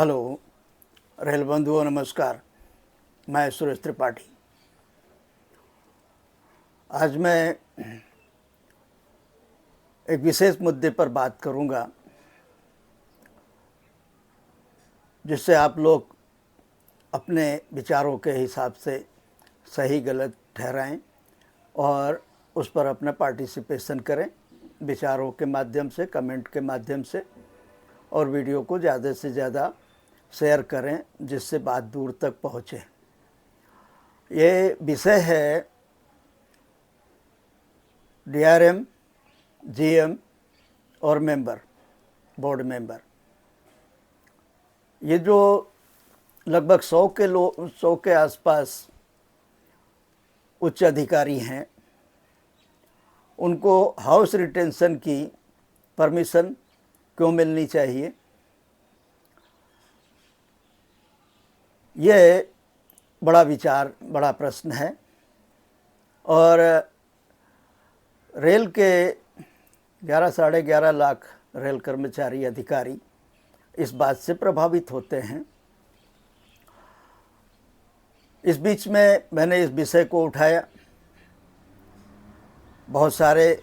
Hello rail बंधुओं, नमस्कार। मैं सुरेश त्रिपाठी। आज मैं एक विशेष मुद्दे पर बात करूंगा जिससे आप लोग अपने विचारों के हिसाब से सही गलत ठहराएं और उस पर अपना पार्टिसिपेशन करें, विचारों के माध्यम से, कमेंट के माध्यम से, और वीडियो को ज़्यादा से ज़्यादा शेयर करें जिससे बात दूर तक पहुँचे। ये विषय है डीआरएम, जीएम और बोर्ड मेंबर। ये जो लगभग 100 के आसपास उच्च अधिकारी हैं, उनको हाउस रिटेंशन की परमिशन क्यों मिलनी चाहिए, ये बड़ा प्रश्न है। और रेल के 11-11.5 लाख रेल कर्मचारी अधिकारी इस बात से प्रभावित होते हैं। इस बीच में मैंने इस विषय को उठाया, बहुत सारे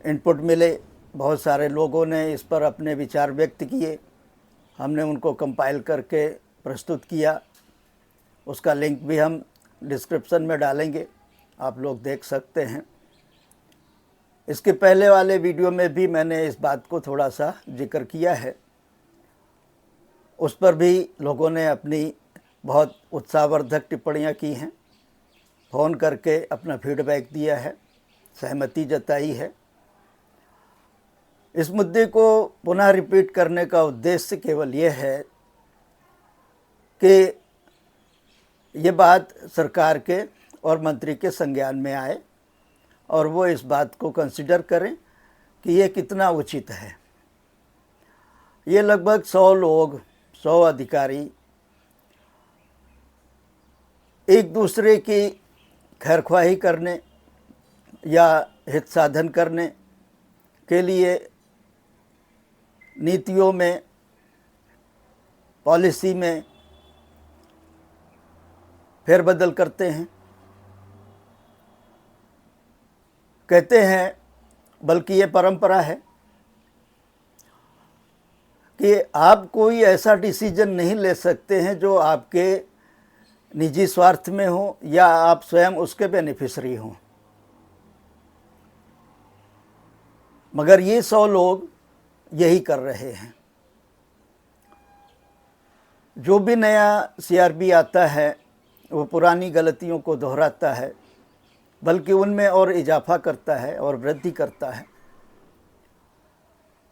इनपुट मिले, बहुत सारे लोगों ने इस पर अपने विचार व्यक्त किए। हमने उनको कंपाइल करके प्रस्तुत किया। उसका लिंक भी हम डिस्क्रिप्शन में डालेंगे, आप लोग देख सकते हैं। इसके पहले वाले वीडियो में भी मैंने इस बात को थोड़ा सा जिक्र किया है। उस पर भी लोगों ने अपनी बहुत उत्साहवर्धक टिप्पणियां की हैं, फ़ोन करके अपना फीडबैक दिया है, सहमति जताई है। इस मुद्दे को पुनः रिपीट करने का उद्देश्य केवल ये है कि ये बात सरकार के और मंत्री के संज्ञान में आए और वो इस बात को कंसिडर करें कि ये कितना उचित है। ये लगभग 100 अधिकारी एक दूसरे की खैरख्वाही करने या हित साधन करने के लिए नीतियों में, पॉलिसी में फेरबदल करते हैं। कहते हैं, बल्कि ये परंपरा है कि आप कोई ऐसा डिसीजन नहीं ले सकते हैं जो आपके निजी स्वार्थ में हो या आप स्वयं उसके बेनिफिशरी हों। मगर ये 100 लोग यही कर रहे हैं। जो भी नया सीआरबी आता है वो पुरानी गलतियों को दोहराता है, बल्कि उनमें और इजाफा करता है और वृद्धि करता है।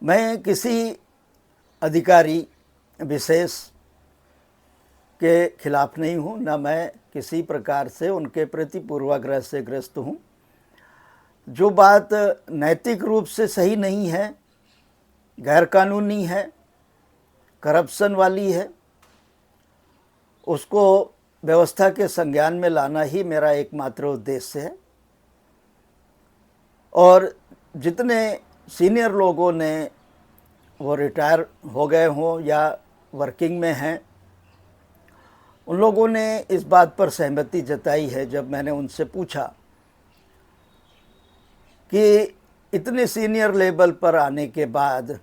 मैं किसी अधिकारी विशेष के खिलाफ नहीं हूँ, ना मैं किसी प्रकार से उनके प्रति पूर्वाग्रह से ग्रस्त हूँ। जो बात नैतिक रूप से सही नहीं है, गैरकानूनी है, करप्शन वाली है, उसको व्यवस्था के संज्ञान में लाना ही मेरा एकमात्र उद्देश्य है। और जितने सीनियर लोगों ने वो रिटायर हो गए हों या वर्किंग में हैं, उन लोगों ने इस बात पर सहमति जताई है जब मैंने उनसे पूछा कि इतने सीनियर लेवल पर आने के बाद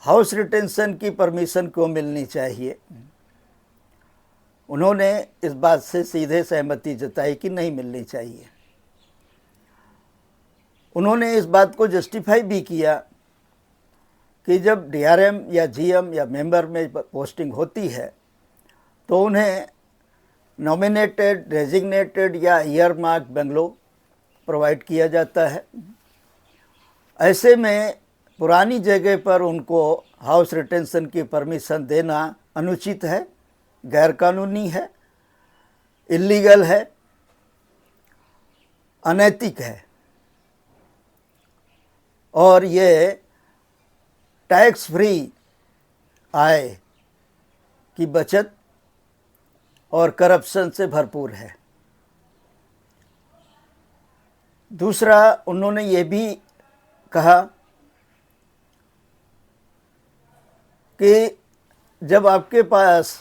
हाउस रिटेंशन की परमिशन क्यों मिलनी चाहिए। उन्होंने इस बात से सीधे सहमति जताई कि नहीं मिलनी चाहिए। उन्होंने इस बात को जस्टिफाई भी किया कि जब डीआरएम या जीएम या मेंबर में पोस्टिंग होती है तो उन्हें नॉमिनेटेड, डेजिग्नेटेड या ईयरमार्क बंगलो प्रोवाइड किया जाता है। ऐसे में पुरानी जगह पर उनको हाउस रिटेंशन की परमिशन देना अनुचित है, गैरकानूनी है, इल्लीगल है, अनैतिक है। और ये टैक्स फ्री आय की बचत और करप्शन से भरपूर है। दूसरा, उन्होंने ये भी कहा कि जब आपके पास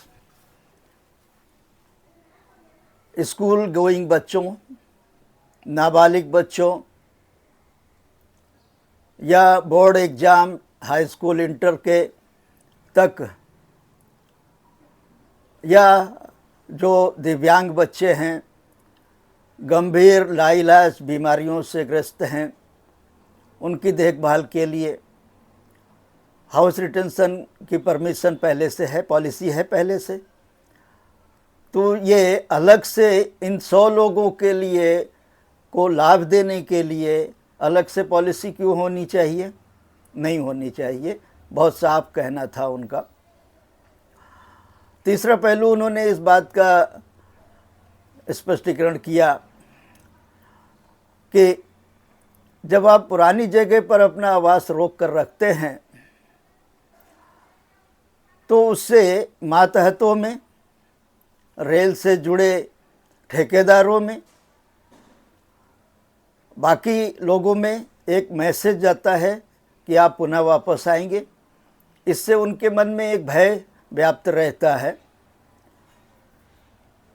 स्कूल गोइंग बच्चों, नाबालिग बच्चों या board exam high school inter के तक, या जो दिव्यांग बच्चे हैं, गंभीर लाइलाज बीमारियों से ग्रस्त हैं, उनकी देखभाल के लिए हाउस रिटेंशन की परमिशन पहले से है, पॉलिसी है पहले से। तो ये अलग से इन 100 लोगों के लिए को लाभ देने के लिए अलग से पॉलिसी क्यों होनी चाहिए? नहीं होनी चाहिए। बहुत साफ कहना था उनका। तीसरा पहलू, उन्होंने इस बात का स्पष्टीकरण किया कि जब आप पुरानी जगह पर अपना आवास रोक कर रखते हैं तो उससे मातहतों में, रेल से जुड़े ठेकेदारों में, बाकी लोगों में एक मैसेज जाता है कि आप पुनः वापस आएंगे। इससे उनके मन में एक भय व्याप्त रहता है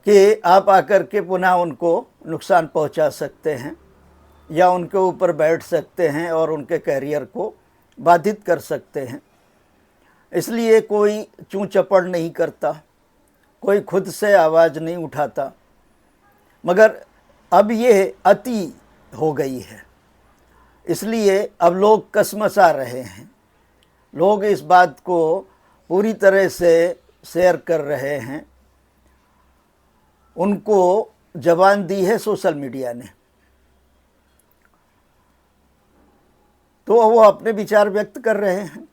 कि आप आकर के पुनः उनको नुकसान पहुंचा सकते हैं या उनके ऊपर बैठ सकते हैं और उनके करियर को बाधित कर सकते हैं। इसलिए कोई चूं चपड़ नहीं करता, कोई खुद से आवाज़ नहीं उठाता। मगर अब ये अति हो गई है, इसलिए अब लोग कसमसा रहे हैं। लोग इस बात को पूरी तरह से शेयर कर रहे हैं। उनको जबान दी है सोशल मीडिया ने, तो वो अपने विचार व्यक्त कर रहे हैं।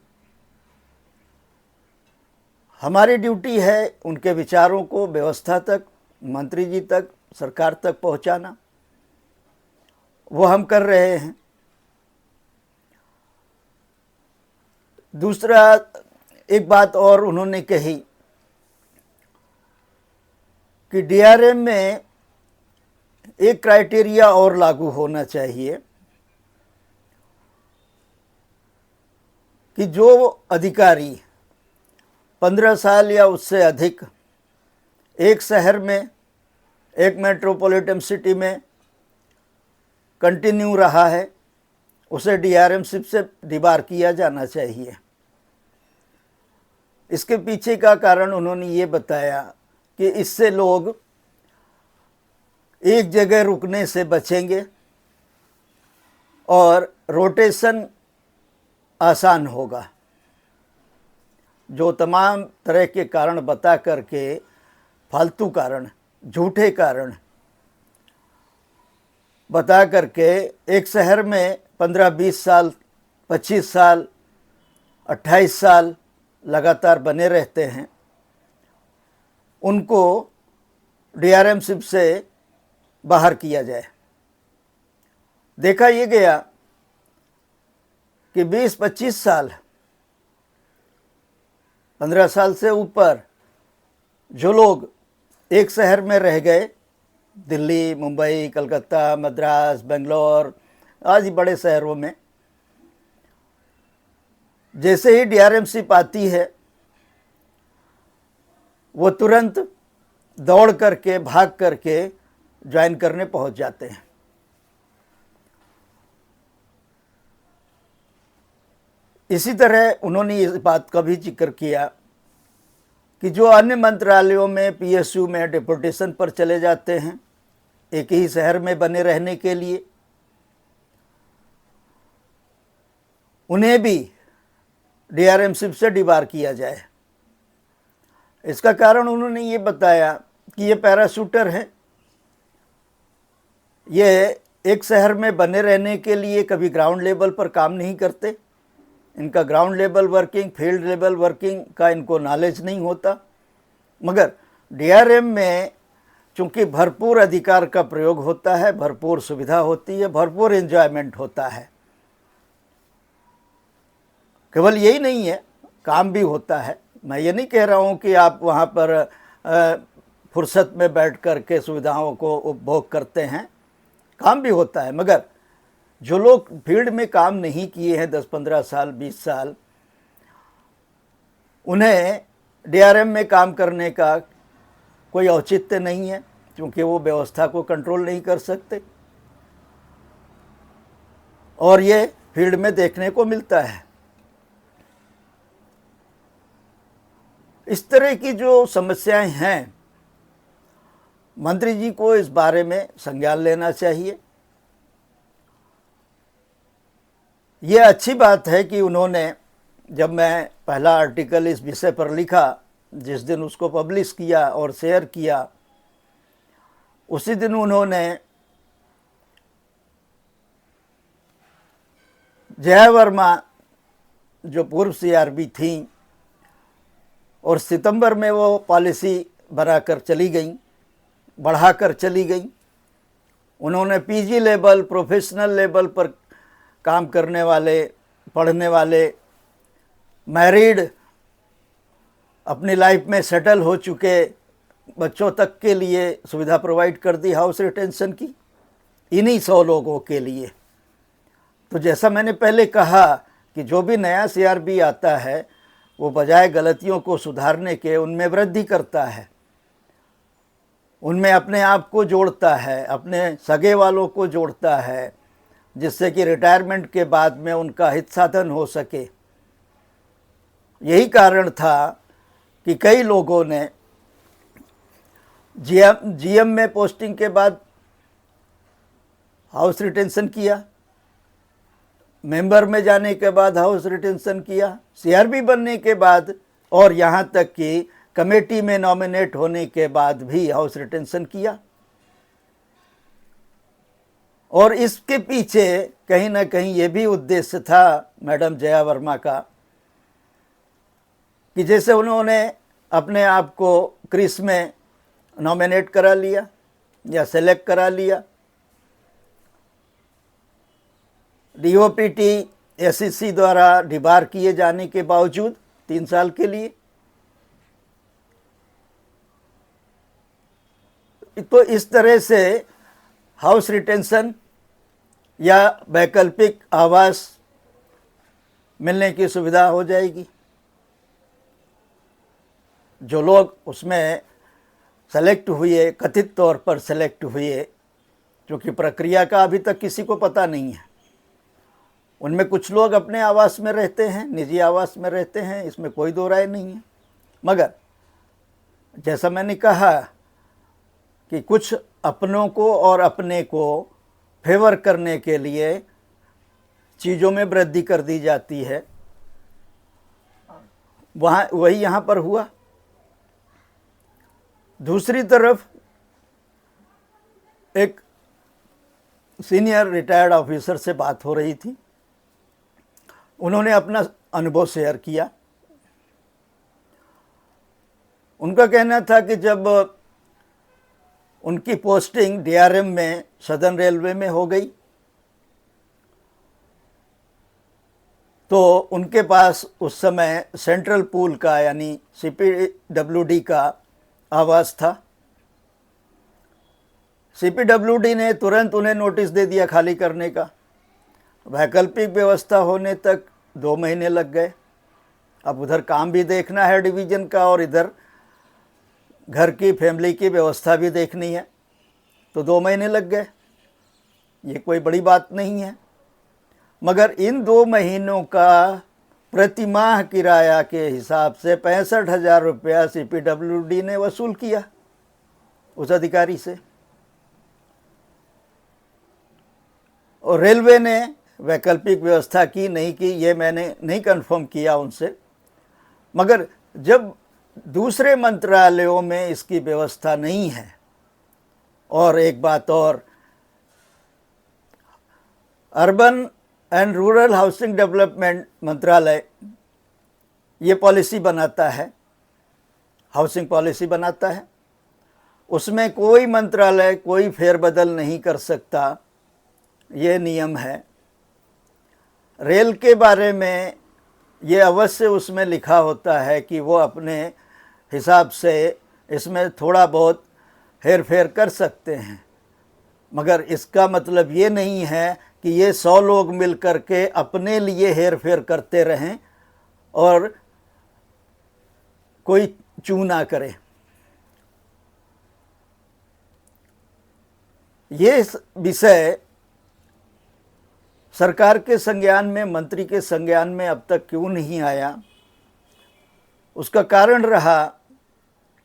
हमारी ड्यूटी है उनके विचारों को व्यवस्था तक, मंत्री जी तक, सरकार तक पहुंचाना। वो हम कर रहे हैं। दूसरा, एक बात और उन्होंने कही कि डीआरएम में एक क्राइटेरिया और लागू होना चाहिए कि जो अधिकारी 15 साल या उससे अधिक एक शहर में, एक मेट्रोपॉलिटन सिटी में कंटिन्यू रहा है, उसे डीआरएमशिप से डिबार किया जाना चाहिए। इसके पीछे का कारण उन्होंने ये बताया कि इससे लोग एक जगह रुकने से बचेंगे और रोटेशन आसान होगा। जो तमाम तरह के कारण बता करके, फालतू कारण, झूठे कारण बता करके एक शहर में 15-20 साल, 25 साल, 28 साल लगातार बने रहते हैं, उनको डीआरएमशिप से बाहर किया जाए। देखा ये गया कि 20-25 साल, 15 साल से ऊपर जो लोग एक शहर में रह गए, दिल्ली, मुंबई, कलकत्ता, मद्रास, बेंगलोर आदि बड़े शहरों में, जैसे ही डीआरएमशिप आती है वो तुरंत दौड़ करके, भाग करके ज्वाइन करने पहुंच जाते हैं। इसी तरह उन्होंने इस बात का भी जिक्र किया कि जो अन्य मंत्रालयों में, पीएसयू में डिप्यूटेशन पर चले जाते हैं एक ही शहर में बने रहने के लिए, उन्हें भी डीआरएमशिप से डिबार किया जाए। इसका कारण उन्होंने ये बताया कि ये पैराशूटर हैं, ये एक शहर में बने रहने के लिए कभी ग्राउंड लेवल पर काम नहीं करते। इनका ground level working, field level working का इनको नॉलेज नहीं होता। मगर डीआरएम में चूँकि भरपूर अधिकार का प्रयोग होता है, भरपूर सुविधा होती है, भरपूर एंजॉयमेंट होता है। केवल यही नहीं है, काम भी होता है। मैं ये नहीं कह रहा हूँ कि आप वहाँ पर फुर्सत में बैठ कर के सुविधाओं को उपभोग करते हैं, काम भी होता है। मगर जो लोग फील्ड में काम नहीं किए हैं 10-15 साल, 20 साल, उन्हें डीआरएम में काम करने का कोई औचित्य नहीं है, क्योंकि वो व्यवस्था को कंट्रोल नहीं कर सकते। और ये फील्ड में देखने को मिलता है। इस तरह की जो समस्याएं हैं, मंत्री जी को इस बारे में संज्ञान लेना चाहिए। ये अच्छी बात है कि उन्होंने, जब मैं पहला आर्टिकल इस विषय पर लिखा, जिस दिन उसको पब्लिश किया और शेयर किया, उसी दिन उन्होंने जया वर्मा जो पूर्व सीआरबी थी और सितंबर में वो पॉलिसी बनाकर चली गई, बढ़ाकर चली गई। उन्होंने पीजी लेवल, प्रोफेशनल लेवल पर काम करने वाले, पढ़ने वाले, मैरिड, अपनी लाइफ में सेटल हो चुके बच्चों तक के लिए सुविधा प्रोवाइड कर दी हाउस रिटेंशन की, इन्हीं 100 लोगों के लिए। तो जैसा मैंने पहले कहा कि जो भी नया सीआरबी आता है, वो बजाय गलतियों को सुधारने के उनमें वृद्धि करता है, उनमें अपने आप को जोड़ता है, अपने सगे वालों को जोड़ता है, जिससे कि रिटायरमेंट के बाद में उनका हित साधन हो सके। यही कारण था कि कई लोगों ने जीएम में पोस्टिंग के बाद हाउस रिटेंशन किया, मेंबर में जाने के बाद हाउस रिटेंशन किया, सीआरबी बनने के बाद, और यहाँ तक कि कमेटी में नॉमिनेट होने के बाद भी हाउस रिटेंशन किया। और इसके पीछे कहीं ना कहीं ये भी उद्देश्य था मैडम जया वर्मा का कि जैसे उन्होंने अपने आप को क्रिस में नॉमिनेट करा लिया या सेलेक्ट करा लिया, डीओपीटी एसईसी द्वारा डिबार किए जाने के बावजूद 3 साल के लिए, तो इस तरह से हाउस रिटेंशन या वैकल्पिक आवास मिलने की सुविधा हो जाएगी। जो लोग उसमें सेलेक्ट हुए, कथित तौर पर सेलेक्ट हुए, क्योंकि प्रक्रिया का अभी तक किसी को पता नहीं है, उनमें कुछ लोग अपने आवास में रहते हैं, निजी आवास में रहते हैं, इसमें कोई दो राय नहीं है। मगर जैसा मैंने कहा कि कुछ अपनों को और अपने को फेवर करने के लिए चीज़ों में वृद्धि कर दी जाती है, वही यहाँ पर हुआ। दूसरी तरफ एक सीनियर रिटायर्ड ऑफिसर से बात हो रही थी, उन्होंने अपना अनुभव शेयर किया। उनका कहना था कि जब उनकी पोस्टिंग डीआरएम में सदर्न रेलवे में हो गई, तो उनके पास उस समय सेंट्रल पूल का यानी सीपीडब्ल्यूडी का आवास था। सीपीडब्ल्यूडी ने तुरंत उन्हें नोटिस दे दिया खाली करने का। वैकल्पिक व्यवस्था होने तक 2 महीने लग गए। अब उधर काम भी देखना है डिवीज़न का और इधर घर की, फैमिली की व्यवस्था भी देखनी है, तो 2 महीने लग गए। ये कोई बड़ी बात नहीं है। मगर इन 2 महीनों का प्रति माह किराया के हिसाब से 65,000 रुपया सीपीडब्ल्यूडी ने वसूल किया उस अधिकारी से। और रेलवे ने वैकल्पिक व्यवस्था की नहीं की, ये मैंने नहीं कंफर्म किया उनसे। मगर जब दूसरे मंत्रालयों में इसकी व्यवस्था नहीं है, और एक बात और, urban and rural housing development मंत्रालय ये पॉलिसी बनाता है, हाउसिंग पॉलिसी बनाता है, उसमें कोई मंत्रालय कोई फेरबदल नहीं कर सकता, ये नियम है। रेल के बारे में ये अवश्य उसमें लिखा होता है कि वो अपने हिसाब से इसमें थोड़ा बहुत हेर फेर कर सकते हैं, मगर इसका मतलब ये नहीं है कि ये 100 लोग मिल कर के अपने लिए हेर फेर करते रहें और कोई चू ना करे। ये विषय सरकार के संज्ञान में, मंत्री के संज्ञान में अब तक क्यों नहीं आया? उसका कारण रहा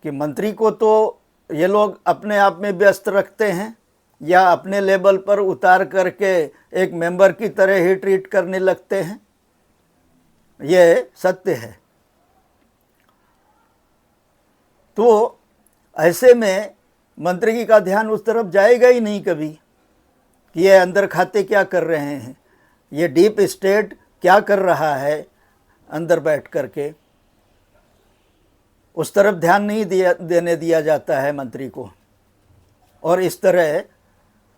कि मंत्री को तो ये लोग अपने आप में व्यस्त रखते हैं या अपने लेवल पर उतार करके एक मेंबर की तरह ही ट्रीट करने लगते हैं। ये सत्य है। तो ऐसे में मंत्री का ध्यान उस तरफ जाएगा ही नहीं कभी कि ये अंदर खाते क्या कर रहे हैं, ये डीप स्टेट क्या कर रहा है अंदर बैठ करके। उस तरफ ध्यान नहीं देने दिया जाता है मंत्री को, और इस तरह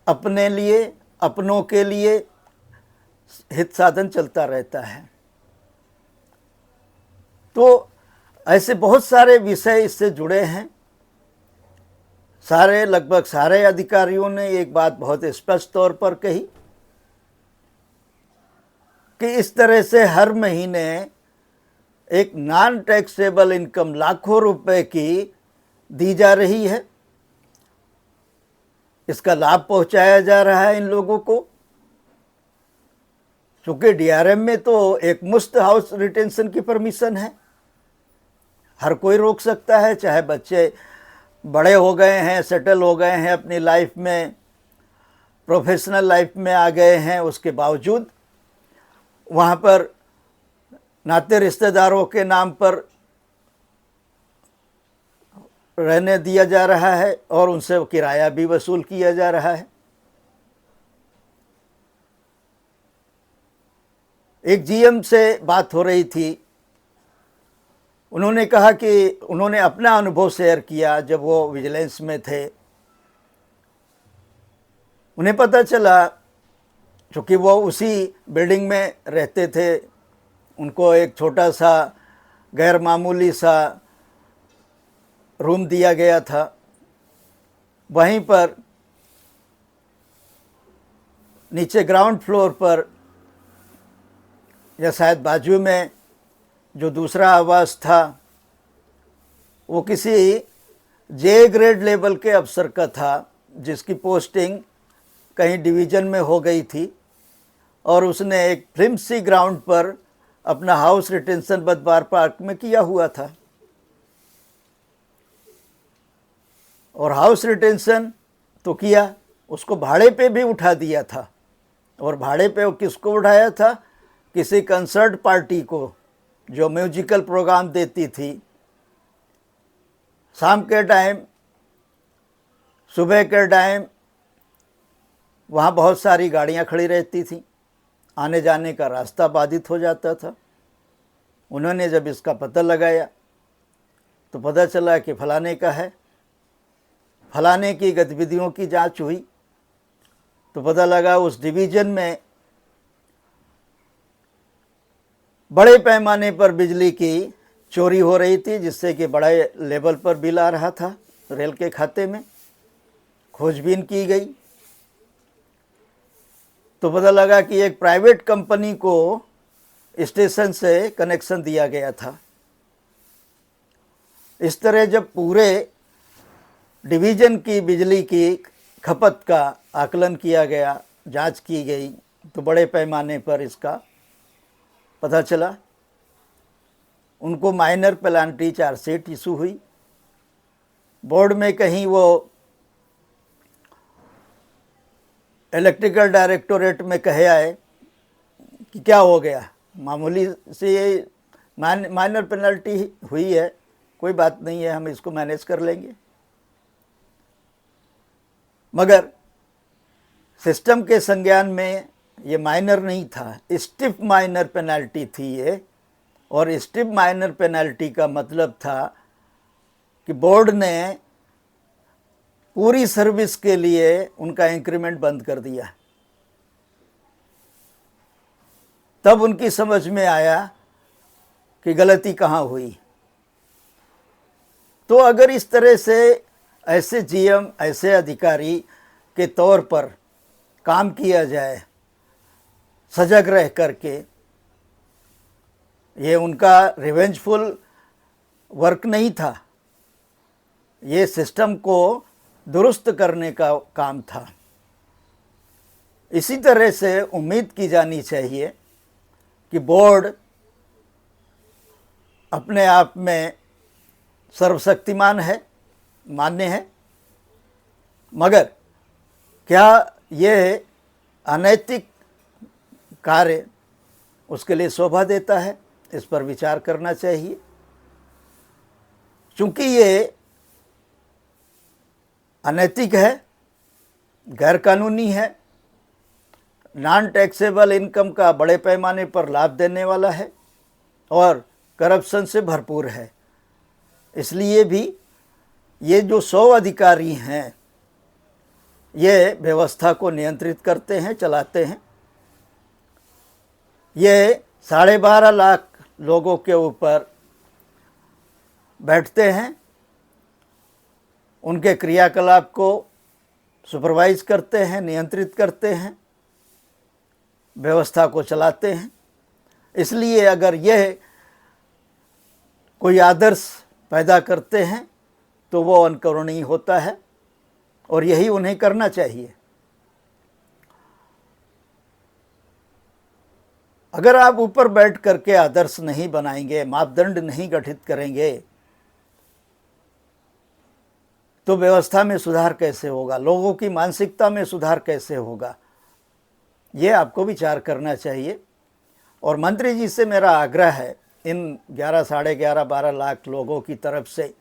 अपने लिए, अपनों के लिए हित साधन चलता रहता है। तो ऐसे बहुत सारे विषय इससे जुड़े हैं। लगभग सारे अधिकारियों ने एक बात बहुत स्पष्ट तौर पर कही कि इस तरह से हर महीने एक नॉन टैक्सेबल इनकम लाखों रुपए की दी जा रही है। इसका लाभ पहुंचाया जा रहा है इन लोगों को, क्योंकि डीआरएम में तो एक मुफ्त हाउस रिटेंशन की परमिशन है। हर कोई रोक सकता है, चाहे बच्चे बड़े हो गए हैं, सेटल हो गए हैं अपनी लाइफ में, प्रोफेशनल लाइफ में आ गए हैं, उसके बावजूद वहाँ पर नाते रिश्तेदारों के नाम पर रहने दिया जा रहा है और उनसे किराया भी वसूल किया जा रहा है। एक जीएम से बात हो रही थी, उन्होंने कहा कि उन्होंने अपना अनुभव शेयर किया जब वो विजिलेंस में थे। उन्हें पता चला, क्योंकि वो उसी बिल्डिंग में रहते थे, उनको एक छोटा सा गैर मामूली सा रूम दिया गया था। वहीं पर नीचे ग्राउंड फ्लोर पर या शायद बाजू में जो दूसरा आवास था, वो किसी जे ग्रेड लेवल के अफसर का था, जिसकी पोस्टिंग कहीं डिवीज़न में हो गई थी, और उसने एक फिल्म सी ग्राउंड पर अपना हाउस रिटेंशन बदबार पार्क में किया हुआ था। और हाउस रिटेंशन तो किया, उसको भाड़े पे भी उठा दिया था। और भाड़े पे वो किसको उठाया था? किसी कंसर्ट पार्टी को, जो म्यूजिकल प्रोग्राम देती थी। शाम के टाइम, सुबह के टाइम वहाँ बहुत सारी गाड़ियाँ खड़ी रहती थी, आने जाने का रास्ता बाधित हो जाता था। उन्होंने जब इसका पता लगाया तो पता चला कि फलाने का है। फलाने की गतिविधियों की जांच हुई तो पता लगा उस डिवीज़न में बड़े पैमाने पर बिजली की चोरी हो रही थी, जिससे कि बड़े लेवल पर बिल आ रहा था रेल के खाते में। खोजबीन की गई तो पता लगा कि एक प्राइवेट कंपनी को स्टेशन से कनेक्शन दिया गया था। इस तरह जब पूरे डिवीज़न की बिजली की खपत का आकलन किया गया, जांच की गई, तो बड़े पैमाने पर इसका पता चला। उनको माइनर पेनल्टी चार्जशीट इशू हुई। बोर्ड में कहीं वो इलेक्ट्रिकल डायरेक्टोरेट में कहे आए कि क्या हो गया, मामूली से ये माइनर पेनल्टी हुई है, कोई बात नहीं है, हम इसको मैनेज कर लेंगे। मगर सिस्टम के संज्ञान में ये माइनर नहीं था, स्टिफ माइनर पेनल्टी थी ये। और स्टिफ माइनर पेनल्टी का मतलब था कि बोर्ड ने पूरी सर्विस के लिए उनका इंक्रीमेंट बंद कर दिया। तब उनकी समझ में आया कि गलती कहाँ हुई। तो अगर इस तरह से ऐसे जीएम, ऐसे अधिकारी के तौर पर काम किया जाए, सजग रह करके, ये उनका रिवेंजफुल वर्क नहीं था, ये सिस्टम को दुरुस्त करने का काम था। इसी तरह से उम्मीद की जानी चाहिए कि बोर्ड अपने आप में सर्वशक्तिमान है, मान्य है, मगर क्या यह अनैतिक कार्य उसके लिए शोभा देता है, इस पर विचार करना चाहिए। चूंकि ये अनैतिक है, गैरकानूनी है, नॉन टैक्सेबल इनकम का बड़े पैमाने पर लाभ देने वाला है और करप्शन से भरपूर है, इसलिए भी ये जो 100 अधिकारी हैं ये व्यवस्था को नियंत्रित करते हैं, चलाते हैं। ये 12.5 लाख लोगों के ऊपर बैठते हैं, उनके क्रियाकलाप को सुपरवाइज करते हैं, नियंत्रित करते हैं, व्यवस्था को चलाते हैं। इसलिए अगर यह कोई आदर्श पैदा करते हैं तो वो अनुकरणीय होता है और यही उन्हें करना चाहिए। अगर आप ऊपर बैठ करके आदर्श नहीं बनाएंगे, मापदंड नहीं गठित करेंगे, तो व्यवस्था में सुधार कैसे होगा, लोगों की मानसिकता में सुधार कैसे होगा, ये आपको विचार करना चाहिए। और मंत्री जी से मेरा आग्रह है, इन 11, साढ़े 11, 12 लाख लोगों की तरफ से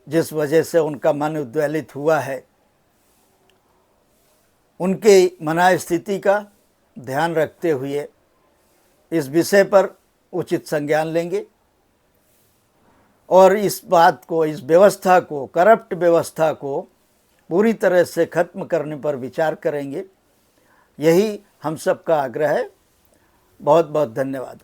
जिस वजह से उनका मन उद्वेलित हुआ है, उनकी मना स्थिति का ध्यान रखते हुए इस विषय पर उचित संज्ञान लेंगे और इस बात को, इस व्यवस्था को, करप्ट व्यवस्था को पूरी तरह से खत्म करने पर विचार करेंगे। यही हम सब का आग्रह है। बहुत बहुत धन्यवाद।